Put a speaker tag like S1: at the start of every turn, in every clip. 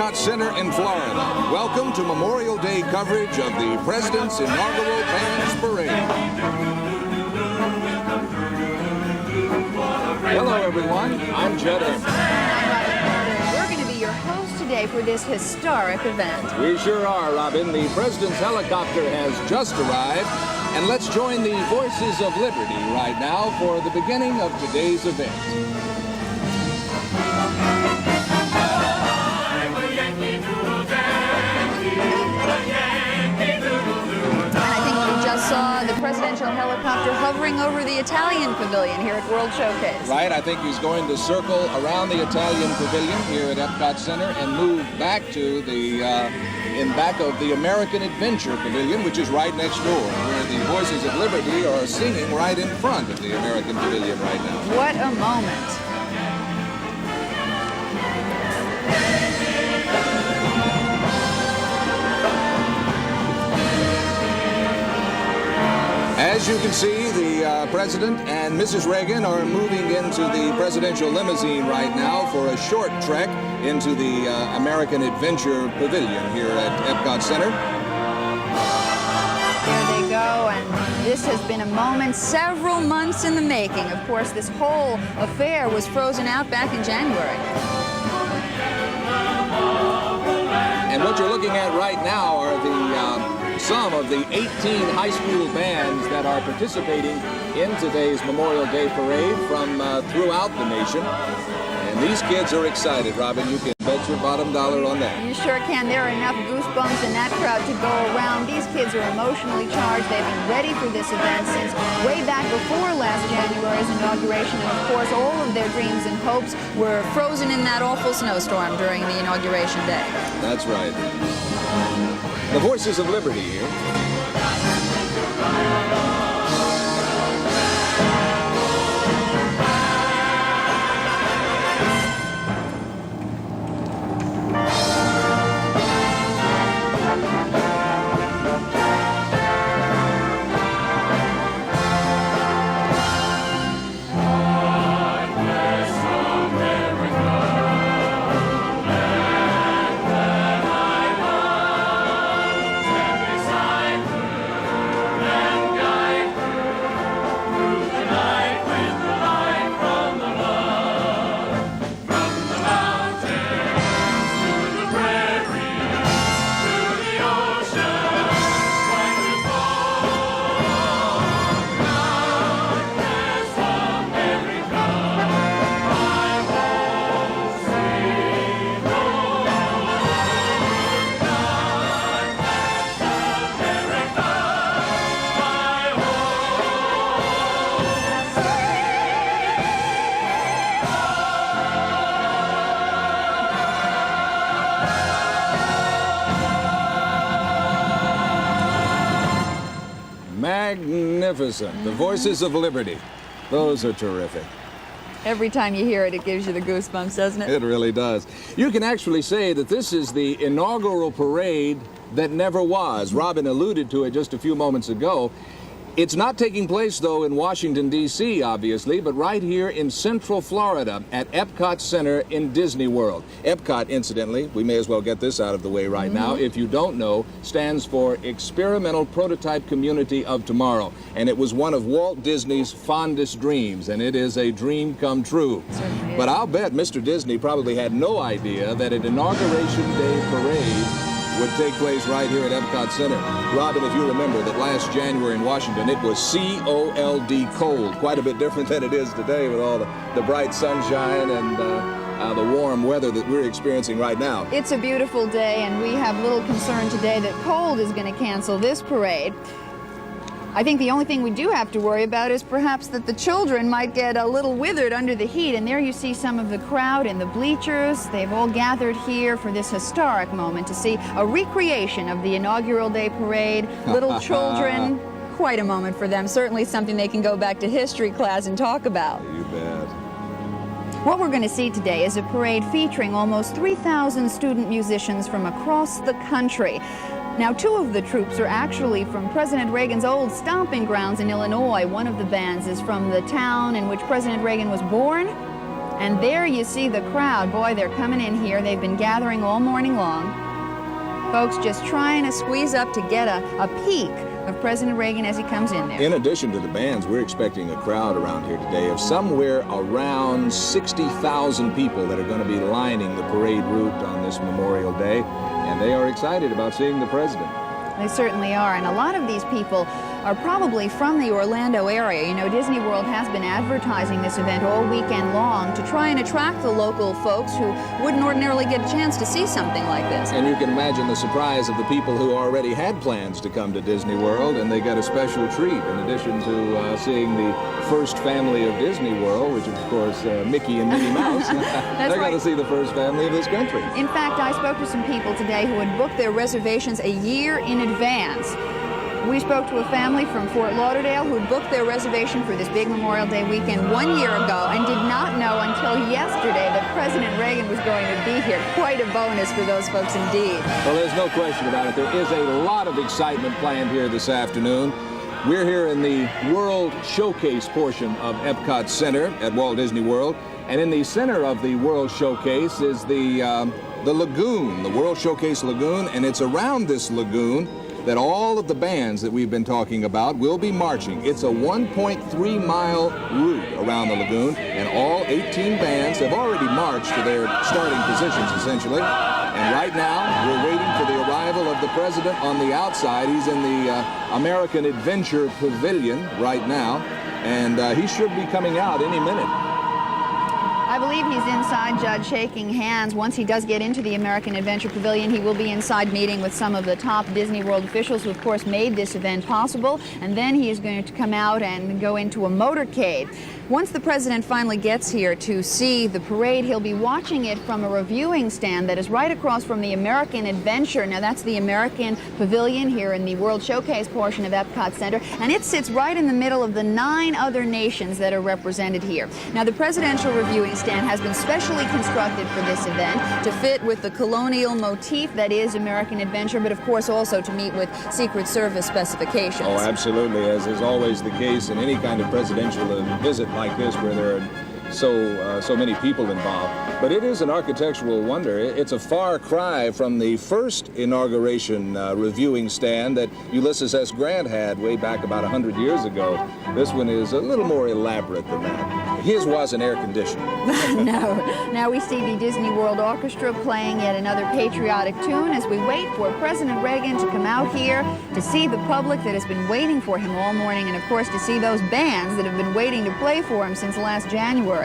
S1: EPCOT Center in Florida. Welcome to Memorial Day coverage of the President's Inaugural Bands Parade. Hello, everyone. I'm Jed Ames.
S2: We're going to be your host today for this historic event.
S1: We sure are, Robin. The President's helicopter has just arrived. And let's join the Voices of Liberty right now for the beginning of today's event.
S2: Saw the presidential helicopter hovering over the Italian pavilion here at World Showcase.
S1: Right, I think he's going to circle around the Italian pavilion here at EPCOT Center and move back to the, in back of the American Adventure Pavilion, which is right next door, where the Voices of Liberty are singing right in front of the American Pavilion right now.
S2: What a moment.
S1: As you can see, the President and Mrs. Reagan are moving into the presidential limousine right now for a short trek into the American Adventure Pavilion here at EPCOT Center.
S2: There they go, and this has been a moment several months in the making. Of course, this whole affair was frozen out back in January.
S1: And what you're looking at right now are some of the 18 high school bands that are participating in today's Memorial Day parade from throughout the nation. And these kids are excited, Robin. You can bet your bottom dollar on that.
S2: You sure can. There are enough goosebumps in that crowd to go around. These kids are emotionally charged. They've been ready for this event since way back before last January's inauguration. And of course, all of their dreams and hopes were frozen in that awful snowstorm during the inauguration day.
S1: That's right. The Voices of Liberty here. Magnificent. The Voices of Liberty. Those are terrific.
S2: Every time you hear it, it gives you the goosebumps, doesn't it?
S1: It really does. You can actually say that this is the inaugural parade that never was. Robin alluded to it just a few moments ago. It's not taking place, though, in Washington, D.C., obviously, but right here in Central Florida at EPCOT Center in Disney World. EPCOT, incidentally, we may as well get this out of the way right now, if you don't know, stands for Experimental Prototype Community of Tomorrow. And it was one of Walt Disney's fondest dreams, and it is a dream come true. But I'll bet Mr. Disney probably had no idea that an Inauguration Day parade would take place right here at EPCOT Center. Robin, if you remember that last January in Washington, it was C-O-L-D, cold. Quite a bit different than it is today with all the bright sunshine and the warm weather that we're experiencing right now.
S2: It's a beautiful day, and we have little concern today that cold is going to cancel this parade. I think the only thing we do have to worry about is perhaps that the children might get a little withered under the heat. And there you see some of the crowd in the bleachers. They've all gathered here for this historic moment to see a recreation of the inaugural day parade. Little children, quite a moment for them. Certainly something they can go back to history class and talk about.
S1: You bet.
S2: What we're going to see today is a parade featuring almost 3,000 student musicians from across the country. Now, two of the troops are actually from President Reagan's old stomping grounds in Illinois. One of the bands is from the town in which President Reagan was born, And there you see the crowd. Boy, they're coming in here. They've been gathering all morning long. Folks just trying to squeeze up to get a peek of President Reagan as he comes in there.
S1: In addition to the bands, we're expecting a crowd around here today of somewhere around 60,000 people that are going to be lining the parade route on this Memorial Day, and they are excited about seeing the president.
S2: They certainly are, and a lot of these people are probably from the Orlando area. You know, Disney World has been advertising this event all weekend long to try and attract the local folks who wouldn't ordinarily get a chance to see something like this.
S1: And you can imagine the surprise of the people who already had plans to come to Disney World, and they got a special treat in addition to seeing the first family of Disney World, which of course Mickey and Minnie Mouse. They're going to see the first family of this country.
S2: In fact, I spoke to some people today who had booked their reservations a year in advance. We spoke to a family from Fort Lauderdale who had booked their reservation for this big Memorial Day weekend 1 year ago and did not know until yesterday that President Reagan was going to be here. Quite a bonus for those folks indeed.
S1: Well, there's no question about it. There is a lot of excitement planned here this afternoon. We're here in the World Showcase portion of EPCOT Center at Walt Disney World. And in the center of the World Showcase is the lagoon, the World Showcase Lagoon, and it's around this lagoon that all of the bands that we've been talking about will be marching. It's a 1.3-mile route around the lagoon, and all 18 bands have already marched to their starting positions, essentially. And right now, we're waiting for the arrival of the president on the outside. He's in the American Adventure Pavilion right now, and he should be coming out any minute.
S2: I believe he's inside, Judge, shaking hands. Once he does get into the American Adventure Pavilion, he will be inside meeting with some of the top Disney World officials who, of course, made this event possible. And then he is going to come out and go into a motorcade. Once the president finally gets here to see the parade, he'll be watching it from a reviewing stand that is right across from the American Adventure. Now, that's the American Pavilion here in the World Showcase portion of EPCOT Center, and it sits right in the middle of the 9 other nations that are represented here. Now, the presidential reviewing stand has been specially constructed for this event to fit with the colonial motif that is American Adventure, but of course also to meet with Secret Service specifications.
S1: Oh, absolutely, as is always the case in any kind of presidential visit like this where there are so many people involved. But it is an architectural wonder. It's a far cry from the first inauguration reviewing stand that Ulysses S. Grant had way back about 100 years ago. This one is a little more elaborate than that. His wasn't air-conditioned.
S2: No. Now we see the Disney World Orchestra playing yet another patriotic tune as we wait for President Reagan to come out here to see the public that has been waiting for him all morning, and of course to see those bands that have been waiting to play for him since last January.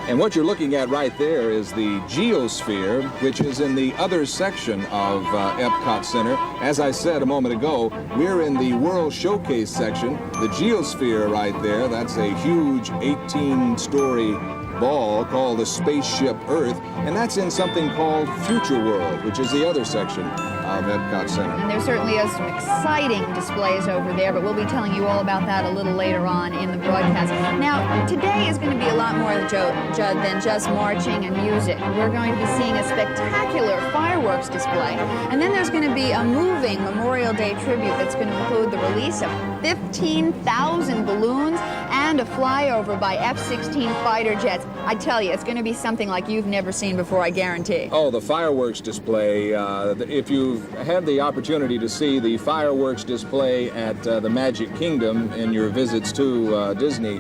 S1: And what you're looking at right there is the geosphere, which is in the other section of EPCOT Center. As I said a moment ago, we're in the World Showcase section. The geosphere right there, that's a huge 18-story ball called the Spaceship Earth, and that's in something called Future World, which is the other section of EPCOT Center.
S2: And there certainly is some exciting displays over there, but we'll be telling you all about that a little later on in the broadcast. Now, today is going to be a lot more than just marching and music. We're going to be seeing a spectacular fireworks display, and then there's going to be a moving Memorial Day tribute that's going to include the release of 15,000 balloons and a flyover by F-16 fighter jets. I tell you, it's going to be something like you've never seen before, I guarantee.
S1: Oh, the fireworks display. If you've had the opportunity to see the fireworks display at the Magic Kingdom in your visits to Disney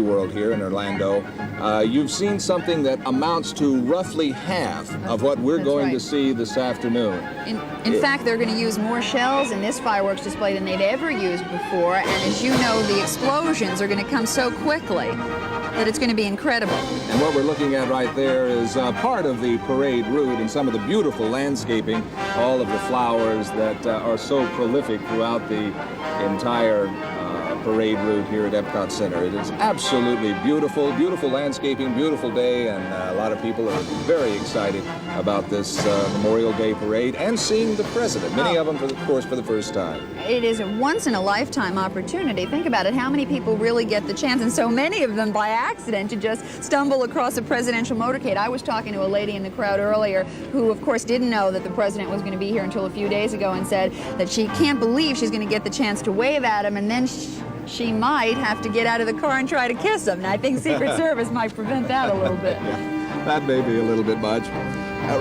S1: World here in Orlando, you've seen something that amounts to roughly half of what we're going to see this afternoon.
S2: In fact, they're going to use more shells in this fireworks display than they've ever used before, and as you know, the explosions are going to come so quickly that it's going to be incredible.
S1: And what we're looking at right there is part of the parade route and some of the beautiful landscaping, all of the flowers that are so prolific throughout the entire parade route here at EPCOT Center. It is absolutely beautiful, beautiful landscaping, beautiful day, and a lot of people are very excited about this Memorial Day parade and seeing the president, many of them, of course, for the first time.
S2: It is a once-in-a-lifetime opportunity. Think about it, how many people really get the chance, and so many of them by accident, to just stumble across a presidential motorcade. I was talking to a lady in the crowd earlier who, of course, didn't know that the president was going to be here until a few days ago and said that she can't believe she's going to get the chance to wave at him, and then she might have to get out of the car and try to kiss him. And I think Secret Service might prevent that a little bit.
S1: Yeah, that may be a little bit much.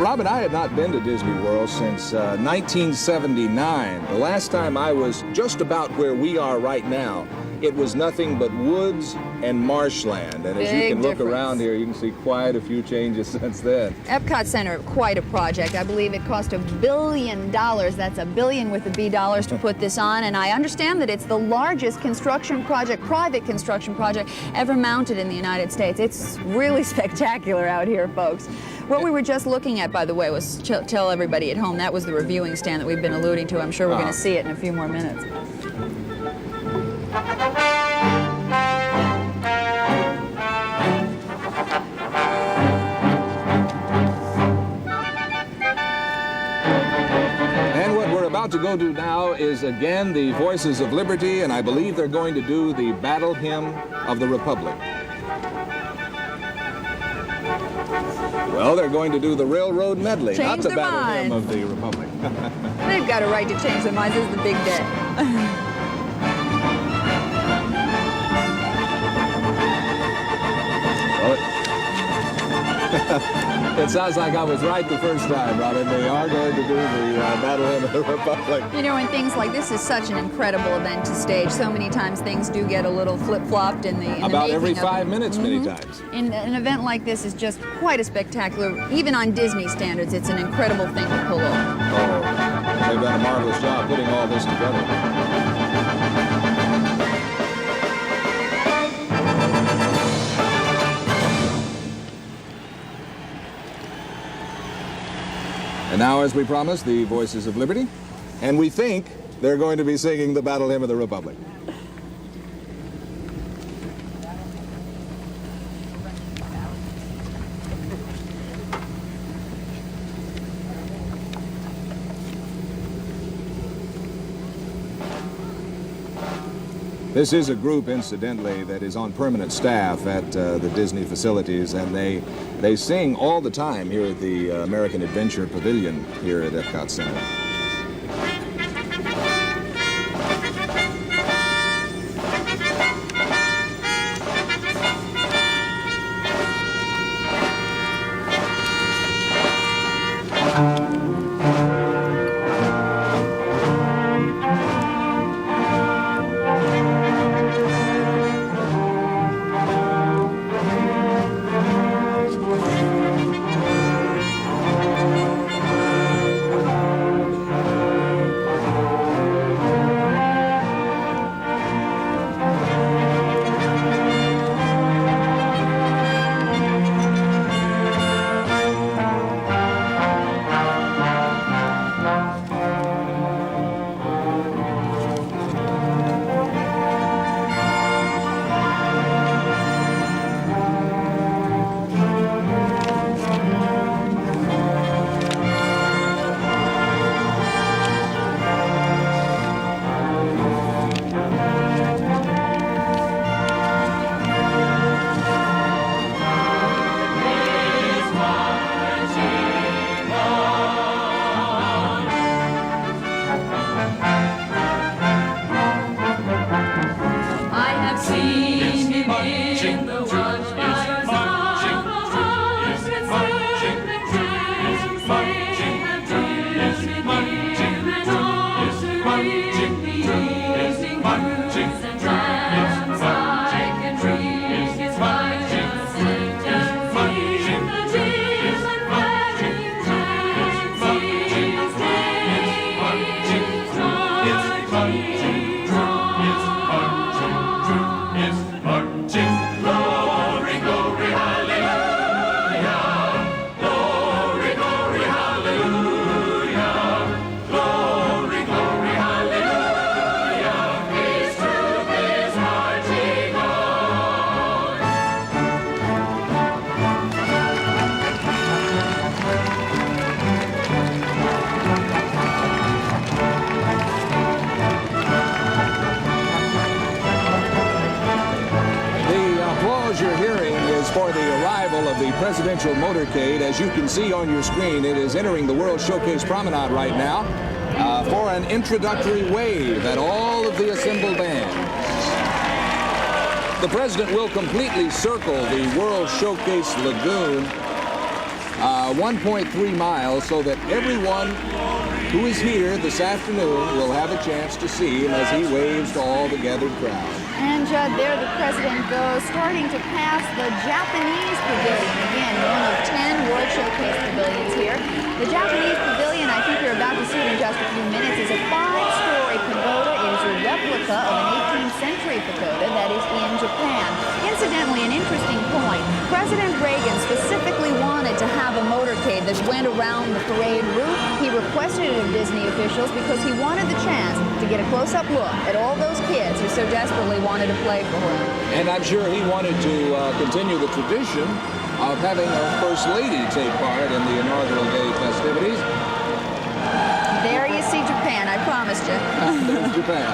S1: Robin, I had not been to Disney World since 1979. The last time I was just about where we are right now. It was nothing but woods and marshland. And as you can look around here, you can see quite a few changes since then.
S2: EPCOT Center, quite a project. I believe it cost $1 billion. That's $1 billion with the B dollars to put this on. And I understand that it's the largest construction project, private construction project, ever mounted in the United States. It's really spectacular out here, folks. What we were just looking at, by the way, was, tell everybody at home, that was the reviewing stand that we've been alluding to. I'm sure we're going to see it in a few more minutes.
S1: And what we're about to go to now is again the Voices of Liberty, and I believe they're going to do the Battle Hymn of the Republic. Well, they're going to do the Railroad Medley, not the Battle Hymn of the Republic.
S2: They've got a right to change their minds. This is the big day.
S1: It sounds like I was right the first time, Robin. They are going to do the Battle Hymn of the Republic.
S2: You know, and things like this is such an incredible event to stage. So many times things do get a little flip-flopped in the
S1: About every 5 minutes, many times.
S2: And an event like this is just quite a spectacular, even on Disney standards, it's an incredible thing to pull off.
S1: Oh, they've done a marvelous job putting all this together. And now, as we promised, the Voices of Liberty, and we think they're going to be singing the Battle Hymn of the Republic. This is a group, incidentally, that is on permanent staff at the Disney facilities, and they sing all the time here at the American Adventure Pavilion here at EPCOT Center. Presidential motorcade. As you can see on your screen, it is entering the World Showcase Promenade right now for an introductory wave at all of the assembled bands. The president will completely circle the World Showcase Lagoon, 1.3 miles, so that everyone who is here this afternoon will have a chance to see him as he waves to all the gathered crowd.
S2: And Judd, there the president goes, starting to pass the Japanese pavilion. Again, one of 10 World Showcase pavilions here. The Japanese pavilion, I think you're about to see it in just a few minutes, is a 5-story pagoda. It is a replica of an 18th century pagoda that is in Japan. Incidentally, an interesting point. President Reagan specifically wanted to have a motorcade that went around the parade route. He requested it of Disney officials because he wanted the chance to get a close-up look at all those kids who so desperately wanted to play for him.
S1: And I'm sure he wanted to continue the tradition of having a First Lady take part in the inaugural day festivities.
S2: There you see Japan, I promised you.
S1: There's Japan.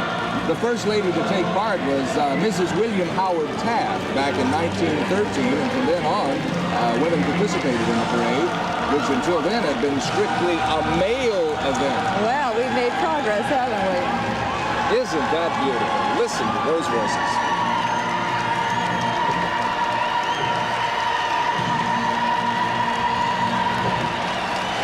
S1: The First Lady to take part was Mrs. William Howard Taft back in 1913, and from then on, women participated in the parade, which until then had been strictly a male event.
S2: Well, we've made progress, haven't we?
S1: Isn't that beautiful? Listen to those voices.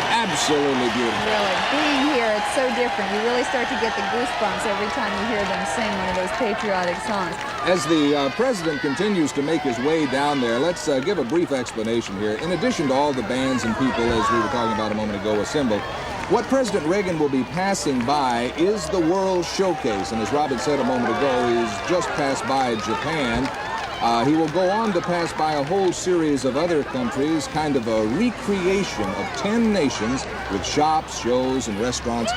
S1: Absolutely beautiful.
S2: Really, being here, it's so different. You really start to get the goosebumps every time you hear them sing one of those patriotic songs.
S1: As the president continues to make his way down there, let's give a brief explanation here. In addition to all the bands and people, as we were talking about a moment ago, assembled, what President Reagan will be passing by is the World Showcase. And as Robert said a moment ago, he's just passed by Japan. He will go on to pass by a whole series of other countries, kind of a recreation of 10 nations with shops, shows, and restaurants.